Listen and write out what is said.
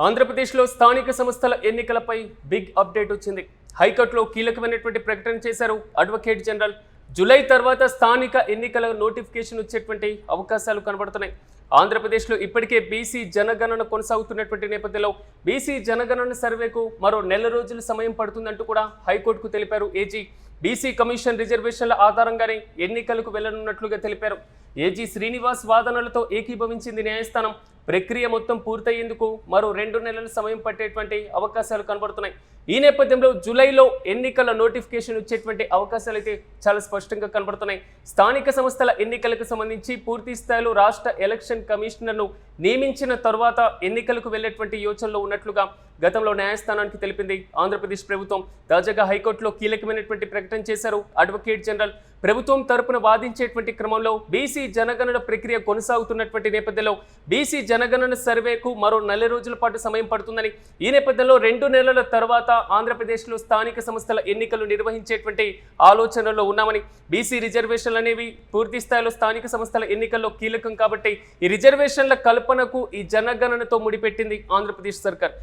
ఆంధ్రప్రదేశ్లో స్థానిక సంస్థల ఎన్నికలపై బిగ్ అప్డేట్ వచ్చింది. హైకోర్టులో కీలకమైనటువంటి ప్రకటన చేశారు అడ్వకేట్ జనరల్. జూలై తర్వాత స్థానిక ఎన్నికల నోటిఫికేషన్ వచ్చేటువంటి అవకాశాలు కనబడుతున్నాయి. ఆంధ్రప్రదేశ్లో ఇప్పటికే బీసీ జనగణన కొనసాగుతున్నటువంటి నేపథ్యంలో బీసీ జనగణన సర్వేకు మరో నెల రోజుల సమయం పడుతుందంటూ కూడా హైకోర్టుకు తెలిపారు ఏజీ. బీసీ కమిషన్ రిజర్వేషన్ల ఆధారంగానే ఎన్నికలకు వెళ్లనున్నట్లుగా తెలిపారు. ఏజీ శ్రీనివాస్ వాదనలతో ఏకీభవించింది న్యాయస్థానం. ప్రక్రియ మొత్తం పూర్తయ్యేందుకు మరో 2 నెలల సమయం పట్టేటువంటి అవకాశాలు కనబడుతున్నాయి. ఈ నేపథ్యంలో జూలైలో ఎన్నికల నోటిఫికేషన్ వచ్చేటువంటి అవకాశాలు అయితే చాలా స్పష్టంగా కనబడుతున్నాయి. స్థానిక సంస్థల ఎన్నికలకు సంబంధించి పూర్తి స్థాయిలో రాష్ట్ర ఎలక్షన్ కమిషనర్ను నియమించిన తర్వాత ఎన్నికలకు వెళ్లేటువంటి యోచనలో ఉన్నట్లుగా గతంలో న్యాయస్థానానికి తెలిపింది ఆంధ్రప్రదేశ్ ప్రభుత్వం. తాజాగా హైకోర్టులో కీలకమైనటువంటి ప్రకటన చేశారు అడ్వకేట్ జనరల్. ప్రభుత్వం తరపున వాదించేటువంటి క్రమంలో బీసీ జనగణన ప్రక్రియ కొనసాగుతున్నటువంటి నేపథ్యంలో బీసీ జనగణన సర్వేకు మరో 4 రోజుల పాటు సమయం పడుతుందని, ఈ నేపథ్యంలో 2 నెలల తర్వాత ఆంధ్రప్రదేశ్లో స్థానిక సంస్థల ఎన్నికలు నిర్వహించేటువంటి ఆలోచనలో ఉన్నామని, బీసీ రిజర్వేషన్లు అనేవి పూర్తి స్థాయిలో స్థానిక సంస్థల ఎన్నికల్లో కీలకం కాబట్టి ఈ రిజర్వేషన్ల కల్పనకు ఈ జనగణనతో ముడిపెట్టింది ఆంధ్రప్రదేశ్ సర్కార్.